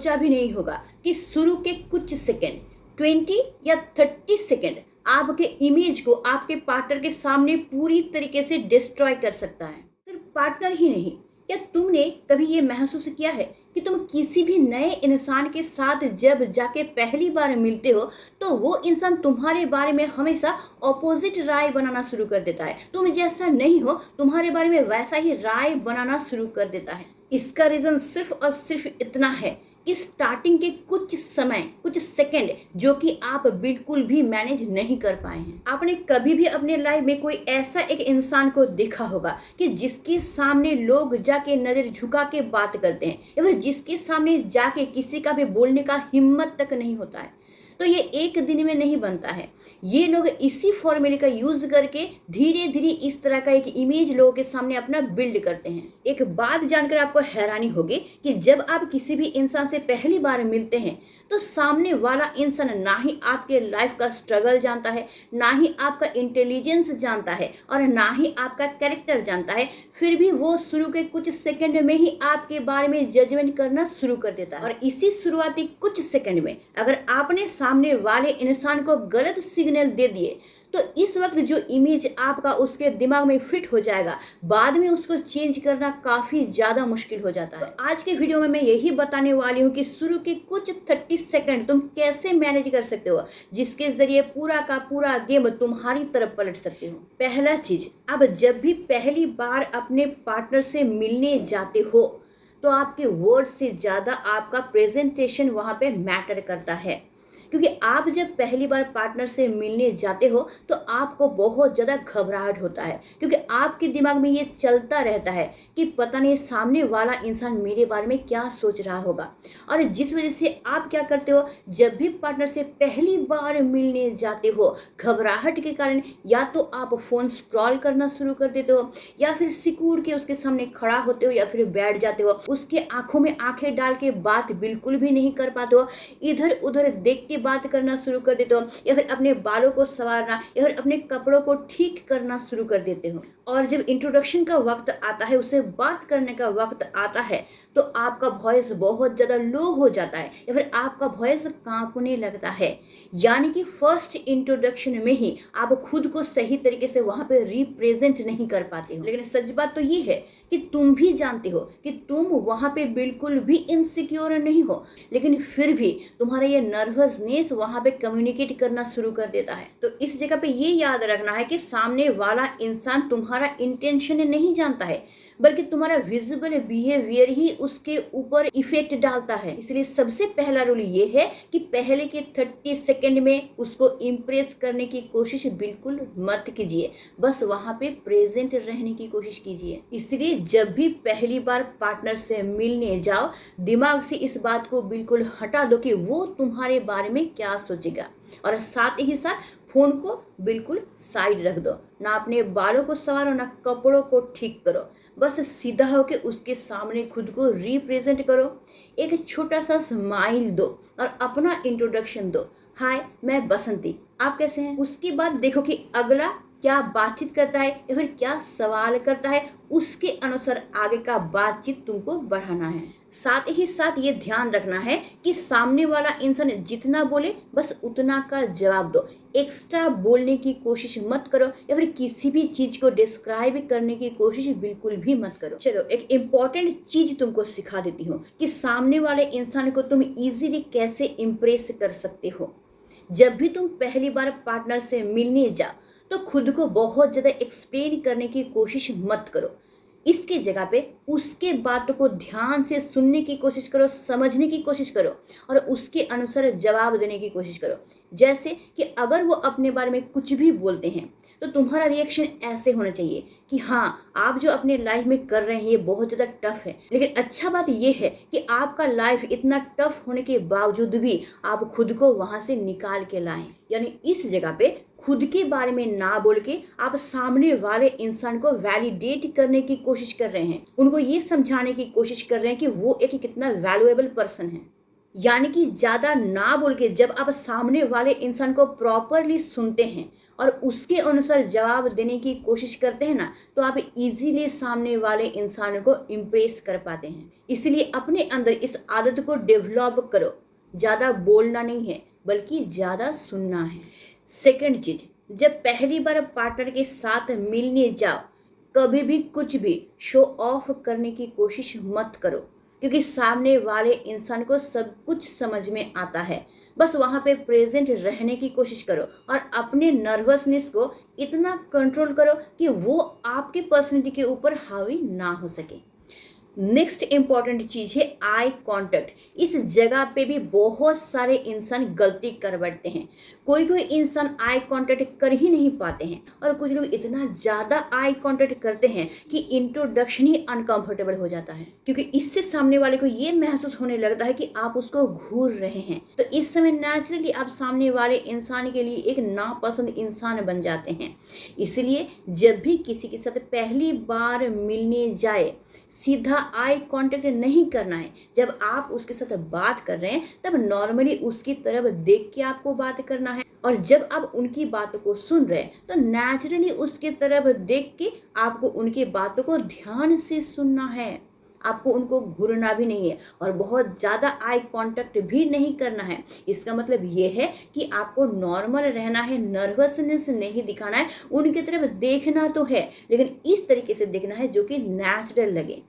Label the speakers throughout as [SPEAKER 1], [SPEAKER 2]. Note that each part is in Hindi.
[SPEAKER 1] सोचा भी नहीं होगा कि शुरू के कुछ सेकंड, 20 या 30 सेकंड आपके इमेज को आपके पार्टनर के सामने पूरी तरीके से डिस्ट्रॉय कर सकता है। सिर्फ पार्टनर ही नहीं, क्या तुमने कभी ये महसूस किया है कि तुम किसी भी नए इंसान के साथ जब जाके पहली बार मिलते हो तो वो इंसान तुम्हारे बारे में हमेशा ऑपोजिट राय बनाना शुरू कर देता है। तुम जैसा नहीं हो, तुम्हारे बारे में वैसा ही राय बनाना शुरू कर देता है। इसका रीज़न सिर्फ और सिर्फ इतना है कि स्टार्टिंग के कुछ समय, कुछ सेकंड जो कि आप बिल्कुल भी मैनेज नहीं कर पाए हैं। आपने कभी भी अपने लाइफ में कोई ऐसा एक इंसान को देखा होगा कि जिसके सामने लोग जाके नज़र झुका के बात करते हैं या फिर जिसके सामने जाके किसी का भी बोलने का हिम्मत तक नहीं होता है। तो ये एक दिन में नहीं बनता है। ये लोग इसी फॉर्मूले का यूज़ करके धीरे धीरे इस तरह का एक इमेज लोगों के सामने अपना बिल्ड करते हैं। एक बात जानकर आपको हैरानी होगी कि जब आप किसी भी इंसान से पहली बार मिलते हैं तो सामने वाला इंसान ना ही आपके लाइफ का स्ट्रगल जानता है, ना ही आपका इंटेलिजेंस जानता है और ना ही आपका कैरेक्टर जानता है। फिर भी वो शुरू के कुछ सेकंड में ही आपके बारे में जजमेंट करना शुरू कर देता है। और इसी शुरुआती कुछ सेकंड में अगर आपने सामने वाले इंसान को गलत सिग्नल दे दिए तो इस वक्त जो इमेज आपका उसके दिमाग में फिट हो जाएगा, बाद में उसको चेंज करना काफ़ी ज़्यादा मुश्किल हो जाता है। तो आज के वीडियो में मैं यही बताने वाली हूँ कि शुरू के कुछ 30 सेकंड तुम कैसे मैनेज कर सकते हो जिसके ज़रिए पूरा का पूरा गेम तुम्हारी तरफ पलट सकते हो। पहला चीज़, आप जब भी पहली बार अपने पार्टनर से मिलने जाते हो तो आपके वर्ड से ज़्यादा आपका प्रेजेंटेशन वहाँ पे मैटर करता है। क्योंकि आप जब पहली बार पार्टनर से मिलने जाते हो तो आपको बहुत ज़्यादा घबराहट होता है, क्योंकि आपके दिमाग में ये चलता रहता है कि पता नहीं सामने वाला इंसान मेरे बारे में क्या सोच रहा होगा। और जिस वजह से आप क्या करते हो, जब भी पार्टनर से पहली बार मिलने जाते हो, घबराहट के कारण या तो आप फ़ोन स्क्रॉल करना शुरू कर देते हो या फिर सिकूड़ के उसके सामने खड़ा होते हो या फिर बैठ जाते हो। उसके आंखों में आंखें डाल के बात बिल्कुल भी नहीं कर पाते हो, इधर उधर देख के बात करना शुरू कर देते हो या फिर अपने बालों को संवारना या फिर अपने कपड़ों को ठीक करना शुरू कर देते हो। और जब इंट्रोडक्शन का वक्त आता है, उससे बात करने का वक्त आता है, तो आपका वॉइस बहुत ज़्यादा लो हो जाता है या फिर आपका वॉइस कांपने लगता है। यानी कि फर्स्ट इंट्रोडक्शन में ही आप खुद को सही तरीके से वहाँ पे रिप्रेजेंट नहीं कर पाते हो। लेकिन सच बात तो ये है कि तुम भी जानते हो कि तुम वहाँ पे बिल्कुल भी इनसिक्योर नहीं हो, लेकिन फिर भी तुम्हारा ये नर्वसनेस वहाँ पे कम्युनिकेट करना शुरू कर देता है। तो इस जगह पे ये याद रखना है कि सामने वाला इंसान तुम्हारा इंटेंशन नहीं जानता है, बल्कि तुम्हारा विजिबल बिहेवियर ही उसके ऊपर इफेक्ट डालता है। इसलिए सबसे पहला रूल ये है कि पहले के 30 सेकंड में उसको इम्प्रेस करने की कोशिश बिल्कुल मत कीजिए, बस वहाँ पे प्रेजेंट रहने की कोशिश कीजिए। इसलिए जब भी पहली बार पार्टनर से मिलने जाओ, दिमाग से इस बात को बिल्कुल हटा दो कि वो तुम्हारे बारे में क्या सोचेगा, और साथ ही साथ फ़ोन को बिल्कुल साइड रख दो। ना अपने बालों को संवारो, ना कपड़ों को ठीक करो, बस सीधा होकर उसके सामने खुद को रिप्रेजेंट करो। एक छोटा सा स्माइल दो और अपना इंट्रोडक्शन दो, हाय मैं बसंती, आप कैसे हैं। उसके बाद देखो कि अगला क्या बातचीत करता है या फिर क्या सवाल करता है, उसके अनुसार आगे का बातचीत तुमको बढ़ाना है। साथ ही साथ ये ध्यान रखना है कि सामने वाला इंसान जितना बोले बस उतना का जवाब दो। एक्स्ट्रा बोलने की कोशिश मत करो या फिर किसी भी चीज़ को डिस्क्राइब करने की कोशिश बिल्कुल भी मत करो। चलो एक इम्पॉर्टेंट चीज़ तुमको सिखा देती हूँ कि सामने वाले इंसान को तुम ईजिली कैसे इम्प्रेस कर सकते हो। जब भी तुम पहली बार पार्टनर से मिलने जाओ तो खुद को बहुत ज़्यादा एक्सप्लेन करने की कोशिश मत करो। इसके जगह पे उसके बातों को ध्यान से सुनने की कोशिश करो, समझने की कोशिश करो और उसके अनुसार जवाब देने की कोशिश करो। जैसे कि अगर वो अपने बारे में कुछ भी बोलते हैं तो तुम्हारा रिएक्शन ऐसे होना चाहिए कि हाँ, आप जो अपने लाइफ में कर रहे हैं ये बहुत ज़्यादा टफ है, लेकिन अच्छा बात ये है कि आपका लाइफ इतना टफ होने के बावजूद भी आप खुद को वहाँ से निकाल के लाएं। यानी इस जगह पे खुद के बारे में ना बोल के आप सामने वाले इंसान को वैलिडेट करने की कोशिश कर रहे हैं, उनको ये समझाने की कोशिश कर रहे हैं कि वो एक कितना वैल्यूएबल पर्सन है। यानी कि ज़्यादा ना बोल के जब आप सामने वाले इंसान को प्रॉपरली सुनते हैं और उसके अनुसार जवाब देने की कोशिश करते हैं ना, तो आप इजीली सामने वाले इंसान को इम्प्रेस कर पाते हैं। इसलिए अपने अंदर इस आदत को डेवलप करो। ज़्यादा बोलना नहीं है, बल्कि ज़्यादा सुनना है। सेकंड चीज़, जब पहली बार पार्टनर के साथ मिलने जाओ, कभी भी कुछ भी शो ऑफ करने की कोशिश मत करो, क्योंकि सामने वाले इंसान को सब कुछ समझ में आता है। बस वहाँ पे प्रेजेंट रहने की कोशिश करो और अपने नर्वसनेस को इतना कंट्रोल करो कि वो आपके पर्सनैलिटी के ऊपर हावी ना हो सके। नेक्स्ट इंपॉर्टेंट चीज़ है आई कांटेक्ट। इस जगह पे भी बहुत सारे इंसान गलती कर बैठते हैं। कोई कोई इंसान आई कांटेक्ट कर ही नहीं पाते हैं और कुछ लोग इतना ज़्यादा आई कांटेक्ट करते हैं कि इंट्रोडक्शन ही अनकंफर्टेबल हो जाता है, क्योंकि इससे सामने वाले को ये महसूस होने लगता है कि आप उसको घूर रहे हैं। तो इस समय नेचुरली आप सामने वाले इंसान के लिए एक नापसंद इंसान बन जाते हैं। इसलिए जब भी किसी के साथ पहली बार मिलने जाए, सीधा आई कांटेक्ट नहीं करना है। जब आप उसके साथ बात कर रहे हैं, तब नॉर्मली उसकी तरफ देख के आपको बात करना है, और जब आप उनकी बातों को सुन रहे हैं, तो नेचुरली उसकी तरफ देख के आपको उनकी बातों को ध्यान से सुनना है। आपको उनको घूरना भी नहीं है और बहुत ज़्यादा आई कांटेक्ट भी नहीं करना है। इसका मतलब ये है कि आपको नॉर्मल रहना है, नर्वसनेस नहीं दिखाना है। उनकी तरफ देखना तो है, लेकिन इस तरीके से देखना है जो कि नेचुरल लगे,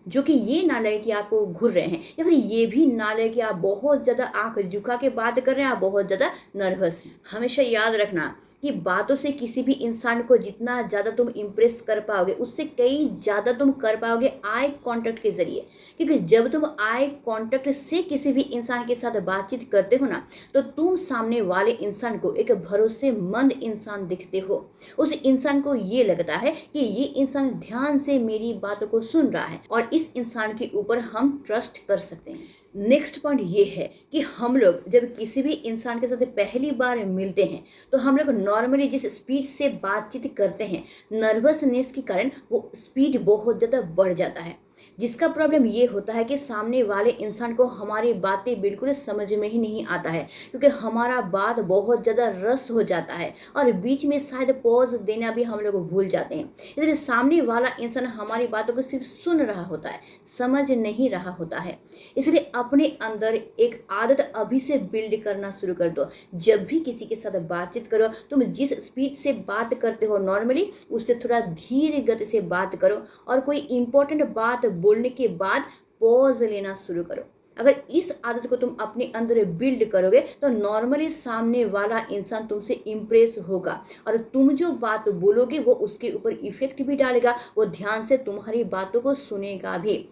[SPEAKER 1] जो कि ये ना लगे कि आपको घूर रहे हैं, या फिर ये भी ना लगे कि आप बहुत ज़्यादा आंख झुका के बात कर रहे हैं, आप बहुत ज़्यादा नर्वस हैं। हमेशा याद रखना कि बातों से किसी भी इंसान को जितना ज़्यादा तुम इम्प्रेस कर पाओगे, उससे कई ज़्यादा तुम कर पाओगे आई कांटेक्ट के ज़रिए। क्योंकि जब तुम आई कांटेक्ट से किसी भी इंसान के साथ बातचीत करते हो ना, तो तुम सामने वाले इंसान को एक भरोसेमंद इंसान दिखते हो। उस इंसान को ये लगता है कि ये इंसान ध्यान से मेरी बातों को सुन रहा है और इस इंसान के ऊपर हम ट्रस्ट कर सकते हैं। नेक्स्ट पॉइंट ये है कि हम लोग जब किसी भी इंसान के साथ पहली बार मिलते हैं, तो हम लोग नॉर्मली जिस स्पीड से बातचीत करते हैं, नर्वसनेस के कारण वो स्पीड बहुत ज़्यादा बढ़ जाता है, जिसका प्रॉब्लम ये होता है कि सामने वाले इंसान को हमारी बातें बिल्कुल समझ में ही नहीं आता है, क्योंकि हमारा बात बहुत ज़्यादा रस हो जाता है और बीच में शायद पॉज देना भी हम लोग भूल जाते हैं। इसलिए सामने वाला इंसान हमारी बातों को सिर्फ सुन रहा होता है, समझ नहीं रहा होता है। इसलिए अपने अंदर एक आदत अभी से बिल्ड करना शुरू कर दो। जब भी किसी के साथ बातचीत करो, तुम जिस स्पीड से बात करते हो नॉर्मली, उससे थोड़ा धीरे गति से बात करो और कोई इंपॉर्टेंट बात बोलने के बाद पॉज लेना शुरू करो। अगर इस आदत को तुम अपने अंदर बिल्ड करोगे, तो नॉर्मली सामने वाला इंसान तुमसे इम्प्रेस होगा और तुम जो बात बोलोगे वो उसके ऊपर इफेक्ट भी डालेगा, वो ध्यान से तुम्हारी बातों को सुनेगा भी।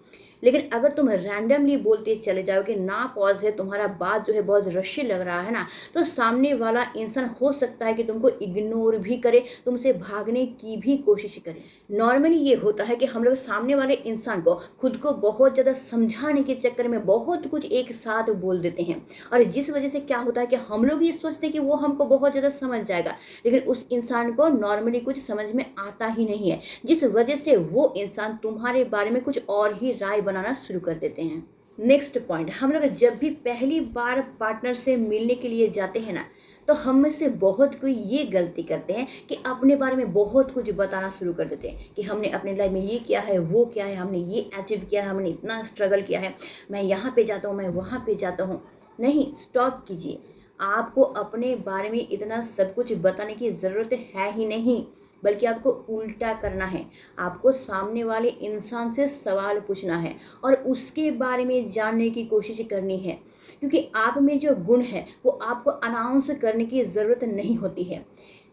[SPEAKER 1] लेकिन अगर तुम रैंडमली बोलते चले जाओगे, ना पॉज है, तुम्हारा बात जो है बहुत रशी लग रहा है ना, तो सामने वाला इंसान हो सकता है कि तुमको इग्नोर भी करे, तुमसे भागने की भी कोशिश करे। नॉर्मली ये होता है कि हम लोग सामने वाले इंसान को खुद को बहुत ज़्यादा समझाने के चक्कर में बहुत कुछ एक साथ बोल देते हैं, और जिस वजह से क्या होता है कि हम लोग ये सोचते हैं कि वो हमको बहुत ज़्यादा समझ जाएगा, लेकिन उस इंसान को नॉर्मली कुछ समझ में आता ही नहीं है, जिस वजह से वो इंसान तुम्हारे बारे में कुछ और ही राय बनाना शुरू कर देते हैं। नेक्स्ट पॉइंट, हम लोग जब भी पहली बार पार्टनर से मिलने के लिए जाते हैं ना, तो हम में से बहुत कोई ये गलती करते हैं कि अपने बारे में बहुत कुछ बताना शुरू कर देते हैं कि हमने अपने लाइफ में ये किया है, वो क्या है, हमने ये अचीव किया है, हमने इतना स्ट्रगल किया है, मैं यहाँ पे जाता हूँ, मैं वहाँ पे जाता हूँ। नहीं, स्टॉप कीजिए। आपको अपने बारे में इतना सब कुछ बताने की ज़रूरत है ही नहीं, बल्कि आपको उल्टा करना है। आपको सामने वाले इंसान से सवाल पूछना है और उसके बारे में जानने की कोशिश करनी है, क्योंकि आप में जो गुण है वो आपको अनाउंस करने की ज़रूरत नहीं होती है।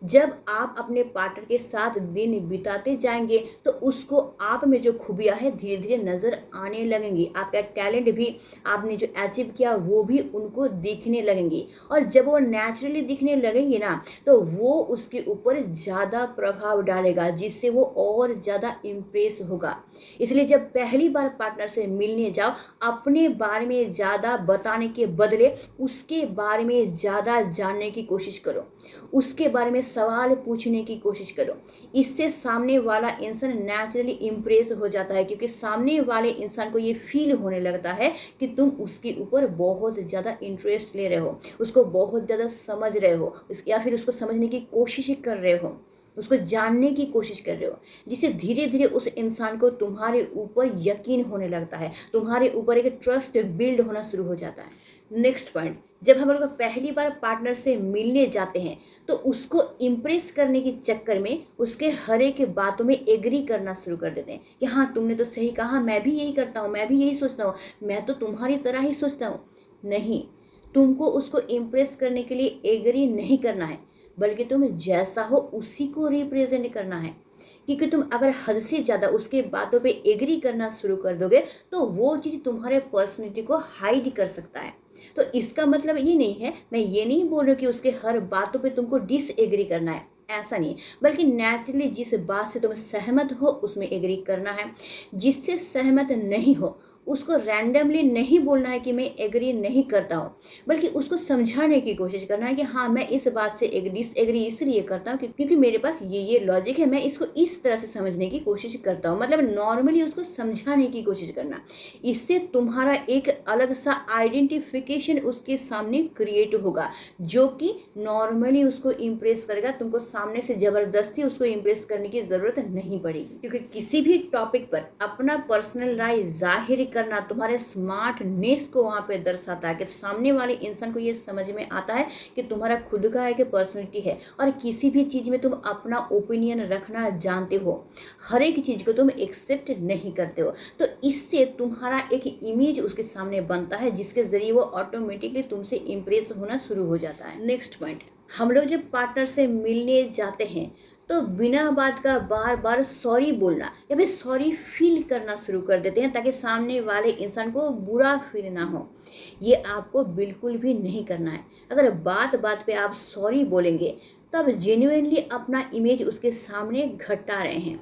[SPEAKER 1] जब आप अपने पार्टनर के साथ दिन बिताते जाएंगे, तो उसको आप में जो खूबियाँ है धीरे धीरे नज़र आने लगेंगी। आपका टैलेंट भी, आपने जो अचीव किया वो भी उनको दिखने लगेंगी, और जब वो नेचुरली दिखने लगेंगे ना, तो वो उसके ऊपर ज़्यादा प्रभाव डालेगा, जिससे वो और ज़्यादा इम्प्रेस होगा। इसलिए जब पहली बार पार्टनर से मिलने जाओ, अपने बारे में ज़्यादा बताने के बदले उसके बारे में ज़्यादा जानने की कोशिश करो, उसके बारे में सवाल पूछने की कोशिश करो। इससे सामने वाला इंसान नेचुरली इम्प्रेस हो जाता है, क्योंकि सामने वाले इंसान को ये फील होने लगता है कि तुम उसके ऊपर बहुत ज़्यादा इंटरेस्ट ले रहे हो, उसको बहुत ज़्यादा समझ रहे हो, या फिर उसको समझने की कोशिश कर रहे हो, उसको जानने की कोशिश कर रहे हो, जिससे धीरे धीरे उस इंसान को तुम्हारे ऊपर यकीन होने लगता है, तुम्हारे ऊपर एक ट्रस्ट बिल्ड होना शुरू हो जाता है। नेक्स्ट पॉइंट, जब हम लोग पहली बार पार्टनर से मिलने जाते हैं तो उसको इम्प्रेस करने के चक्कर में उसके हर एक बातों में एग्री करना शुरू कर देते हैं कि हाँ तुमने तो सही कहा, मैं भी यही करता हूँ, मैं भी यही सोचता हूँ, मैं तो तुम्हारी तरह ही सोचता हूँ। नहीं, तुमको उसको इम्प्रेस करने के लिए एग्री नहीं करना है, बल्कि तुम जैसा हो उसी को रिप्रेजेंट करना है। क्योंकि तुम अगर हद से ज़्यादा उसके बातों पे एग्री करना शुरू कर दोगे तो वो चीज़ तुम्हारे पर्सनैलिटी को हाइड कर सकता है। तो इसका मतलब ये नहीं है, मैं ये नहीं बोल रही कि उसके हर बातों पे तुमको डिसएग्री करना है, ऐसा नहीं, बल्कि नेचुरली जिस बात से तुम सहमत हो उसमें एग्री करना है। जिससे सहमत नहीं हो उसको रैंडमली नहीं बोलना है कि मैं एग्री नहीं करता हूँ, बल्कि उसको समझाने की कोशिश करना है कि हाँ मैं इस बात से डिसएग्री इसलिए करता हूँ क्योंकि मेरे पास ये लॉजिक है, मैं इसको इस तरह से समझने की कोशिश करता हूँ। मतलब नॉर्मली उसको समझाने की कोशिश करना। इससे तुम्हारा एक अलग सा आइडेंटिफिकेशन उसके सामने क्रिएट होगा, जो कि नॉर्मली उसको इम्प्रेस करेगा। तुमको सामने से ज़बरदस्ती उसको इम्प्रेस करने की ज़रूरत नहीं पड़ेगी, क्योंकि किसी भी टॉपिक पर अपना पर्सनल राय जाहिर करना तुम्हारे स्मार्टनेस को वहाँ पे दर्शाता है, कि सामने वाले इंसान को ये समझ में आता है कि तुम्हारा खुद का एक पर्सनैलिटी है और किसी भी चीज़ में तुम अपना ओपिनियन रखना जानते हो, हर एक चीज़ को तुम एक्सेप्ट नहीं करते हो। तो इससे तुम्हारा एक इमेज उसके सामने बनता है, जिसके ज़रिए वो ऑटोमेटिकली तुमसे इम्प्रेस होना शुरू हो जाता है। नेक्स्ट पॉइंट, हम लोग जब पार्टनर से मिलने जाते हैं तो बिना बात का बार बार सॉरी बोलना या फिर सॉरी फील करना शुरू कर देते हैं, ताकि सामने वाले इंसान को बुरा फील ना हो। ये आपको बिल्कुल भी नहीं करना है। अगर बात बात पे आप सॉरी बोलेंगे तब जेन्युइनली अपना इमेज उसके सामने घटा रहे हैं,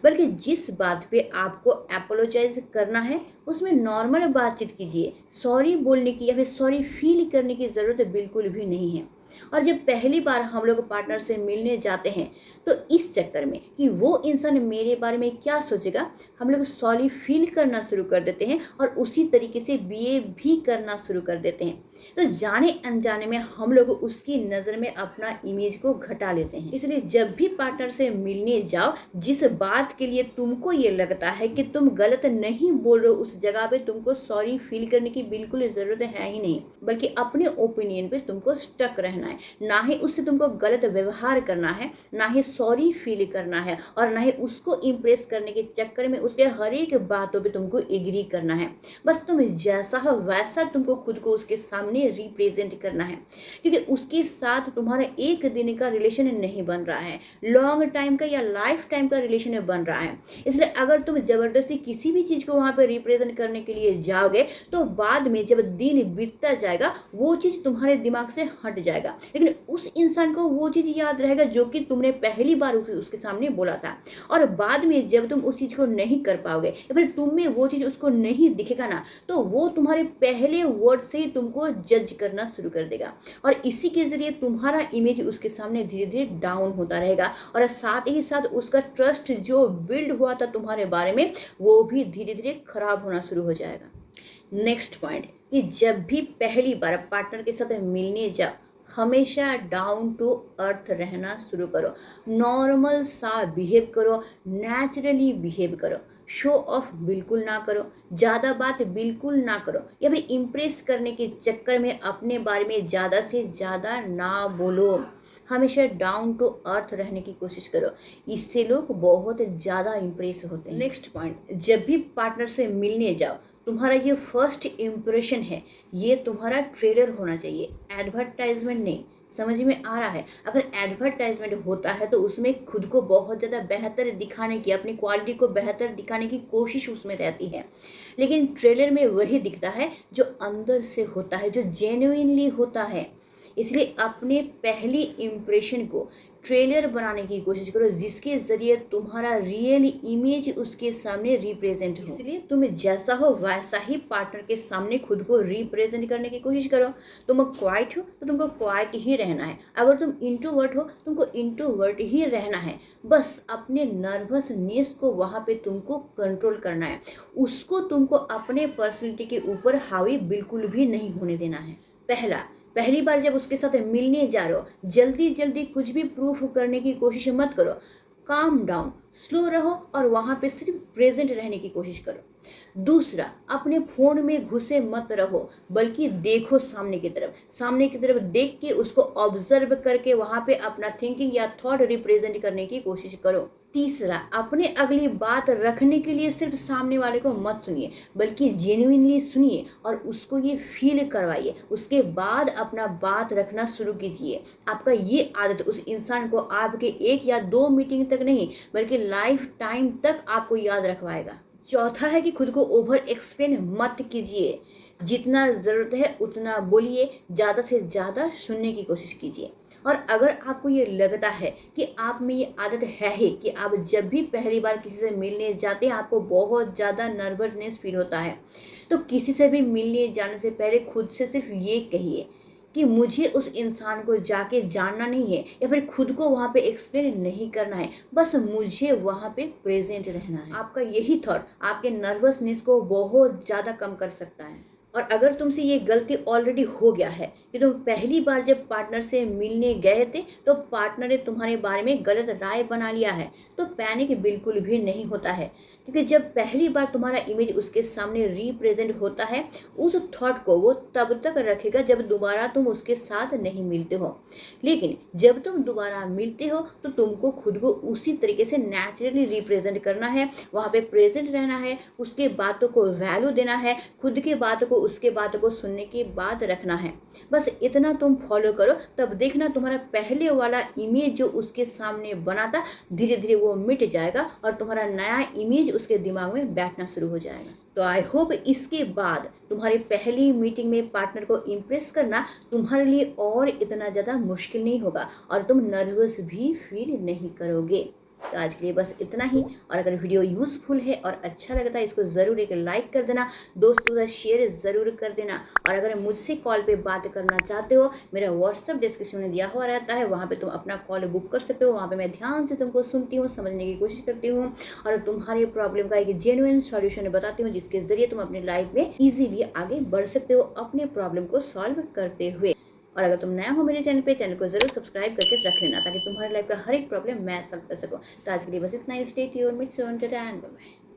[SPEAKER 1] बल्कि जिस बात पे आपको अपोलोजाइज करना है उसमें नॉर्मल बातचीत कीजिए। सॉरी बोलने की या फिर सॉरी फील करने की ज़रूरत बिल्कुल भी नहीं है। और जब पहली बार हम लोग पार्टनर से मिलने जाते हैं तो इस चक्कर में कि वो इंसान मेरे बारे में क्या सोचेगा, हम लोग सॉरी फील करना शुरू कर देते हैं और उसी तरीके से बिहेव भी करना शुरू कर देते हैं। तो जाने अनजाने में हम लोग उसकी नज़र में अपना इमेज को घटा लेते हैं। इसलिए जब भी पार्टनर से मिलने जाओ, जिस बात के लिए तुमको ये लगता है कि तुम गलत नहीं बोल रहे हो, उस जगह पे तुमको सॉरी फील करने की बिल्कुल ज़रूरत है ही नहीं, बल्कि अपने ओपिनियन पे तुमको स्टक रहना है। ना ही उससे तुमको गलत व्यवहार करना है, ना ही सॉरी फील करना है, और ना ही उसको इम्प्रेस करने के चक्कर में उसके हर एक बातों पे तुमको एग्री करना है। बस तुम जैसा हो वैसा तुमको खुद को उसके सामने रिप्रेजेंट करना है, क्योंकि उसके साथ तुम्हारा एक दिन का रिलेशन नहीं बन रहा है, लॉन्ग टाइम का या लाइफ टाइम का रिलेशन बन रहा है। इसलिए अगर तुम जबरदस्ती किसी भी चीज़ को वहाँ पर रिप्रेजेंट करने के लिए जाओगे तो बाद में जब दिन बीतता जाएगा वो चीज़ तुम्हारे दिमाग से हट जाएगा, लेकिन उस इंसान को वो चीज़ याद रहेगा जो कि तुमने पहली बार उसके सामने बोला था। और बाद में जब तुम उस चीज़ को नहीं कर पाओगे या फिर तुम में वो चीज़ उसको नहीं दिखेगा ना, तो वो तुम्हारे पहले वर्ड से ही तुमको जज करना शुरू कर देगा, और इसी के ज़रिए तुम्हारा इमेज उसके सामने धीरे धीरे डाउन होता रहेगा, और साथ ही साथ उसका ट्रस्ट जो बिल्ड हुआ था तुम्हारे बारे में वो भी धीरे धीरे खराब होना शुरू हो जाएगा। नेक्स्ट पॉइंट, कि जब भी पहली बार पार्टनर के साथ मिलने जाओ हमेशा डाउन टू अर्थ रहना शुरू करो, नॉर्मल सा बिहेव करो, नेचुरली बिहेव करो, शो ऑफ बिल्कुल ना करो, ज़्यादा बात बिल्कुल ना करो, या फिर इम्प्रेस करने के चक्कर में अपने बारे में ज़्यादा से ज़्यादा ना बोलो। हमेशा डाउन टू अर्थ रहने की कोशिश करो, इससे लोग बहुत ज़्यादा इम्प्रेस होते हैं। नेक्स्ट पॉइंट, जब भी पार्टनर से मिलने जाओ तुम्हारा ये फर्स्ट इम्प्रेशन है, ये तुम्हारा ट्रेलर होना चाहिए, एडवर्टाइजमेंट नहीं। समझ में आ रहा है? अगर एडवर्टाइजमेंट होता है तो उसमें खुद को बहुत ज़्यादा बेहतर दिखाने की, अपनी क्वालिटी को बेहतर दिखाने की कोशिश उसमें रहती है, लेकिन ट्रेलर में वही दिखता है जो अंदर से होता है, जो जेन्युइनली होता है। इसलिए अपने पहली इम्प्रेशन को ट्रेलर बनाने की कोशिश करो जिसके ज़रिए तुम्हारा रियल इमेज उसके सामने रिप्रेजेंट हो। इसलिए तुम जैसा हो वैसा ही पार्टनर के सामने खुद को रिप्रेजेंट करने की कोशिश करो। तुम क्वाइट हो तो तुमको क्वाइट ही रहना है, अगर तुम इंट्रोवर्ट हो तुमको इंट्रोवर्ट ही रहना है। बस अपने नर्वसनेस को वहाँ पे तुमको कंट्रोल करना है, उसको तुमको अपने पर्सनैलिटी के ऊपर हावी बिल्कुल भी नहीं होने देना है। पहली बार जब उसके साथ मिलने जा रहे हो जल्दी जल्दी कुछ भी प्रूफ करने की कोशिश मत करो। काम डाउन, स्लो रहो और वहाँ पे सिर्फ प्रेजेंट रहने की कोशिश करो। दूसरा, अपने फ़ोन में घुसे मत रहो, बल्कि देखो सामने की तरफ देख के उसको ऑब्जर्व करके वहाँ पे अपना थिंकिंग या थॉट रिप्रेजेंट करने की कोशिश करो। तीसरा, अपने अगली बात रखने के लिए सिर्फ सामने वाले को मत सुनिए, बल्कि जेन्युइनली सुनिए और उसको ये फील करवाइए। उसके बाद अपना बात रखना शुरू कीजिए। आपका ये आदत उस इंसान को आपके 1 या 2 मीटिंग तक नहीं बल्कि लाइफ टाइम तक आपको याद रखवाएगा। चौथा है कि खुद को ओवर एक्सप्लेन मत कीजिए। जितना ज़रूरत है उतना बोलिए, ज़्यादा से ज़्यादा सुनने की कोशिश कीजिए। और अगर आपको ये लगता है कि आप में ये आदत है ही कि आप जब भी पहली बार किसी से मिलने जाते हैं आपको बहुत ज़्यादा नर्वसनेस फील होता है, तो किसी से भी मिलने जाने से पहले खुद से सिर्फ ये कहिए कि मुझे उस इंसान को जाके जानना नहीं है या फिर खुद को वहाँ पे एक्सप्लेन नहीं करना है, बस मुझे वहाँ पे प्रेजेंट रहना है। आपका यही थॉट आपके नर्वसनेस को बहुत ज़्यादा कम कर सकता है। और अगर तुमसे ये गलती ऑलरेडी हो गया है कि तुम पहली बार जब पार्टनर से मिलने गए थे तो पार्टनर ने तुम्हारे बारे में गलत राय बना लिया है, तो पैनिक बिल्कुल भी नहीं होता है, क्योंकि जब पहली बार तुम्हारा इमेज उसके सामने रिप्रेजेंट होता है उस थॉट को वो तब तक रखेगा जब दोबारा तुम उसके साथ नहीं मिलते हो। लेकिन जब तुम दोबारा मिलते हो तो तुमको खुद को उसी तरीके से नेचुरली रिप्रेजेंट करना है, वहाँ पे प्रेजेंट रहना है, उसके बातों को वैल्यू देना है, खुद के बातों को उसके बातों को सुनने के बाद रखना है। बस इतना तुम फॉलो करो, तब देखना तुम्हारा पहले वाला इमेज जो उसके सामने बना था धीरे धीरे वो मिट जाएगा और तुम्हारा नया इमेज उसके दिमाग में बैठना शुरू हो जाएगा। तो आई होप इसके बाद तुम्हारी पहली मीटिंग में पार्टनर को इम्प्रेस करना तुम्हारे लिए और इतना ज़्यादा मुश्किल नहीं होगा और तुम नर्वस भी फील नहीं करोगे। तो आज के लिए बस इतना ही, और अगर वीडियो यूज़फुल है और अच्छा लगता है इसको ज़रूर एक लाइक कर देना, दोस्तों के साथ शेयर ज़रूर कर देना। और अगर मुझसे कॉल पे बात करना चाहते हो मेरा व्हाट्सअप डिस्क्रिप्शन में दिया हुआ रहता है, वहाँ पे तुम अपना कॉल बुक कर सकते हो। वहाँ पे मैं ध्यान से तुमको सुनती हूँ, समझने की कोशिश करती हूँ और तुम्हारी प्रॉब्लम का एक जेन्युइन सॉल्यूशन बताती हूँ जिसके ज़रिए तुम अपनी लाइफ में ईजीली आगे बढ़ सकते हो अपने प्रॉब्लम को सॉल्व करते हुए। और अगर तुम नया हो मेरे चैनल को जरूर सब्सक्राइब करके रख लेना ताकि तुम्हारी लाइफ का हर एक प्रॉब्लम मैं सॉल्व कर सकूं। तो आज के लिए बस इतना ही। स्टे ट्यून्ड, मिट्स ऑन, टाटा एंड बाय बाय।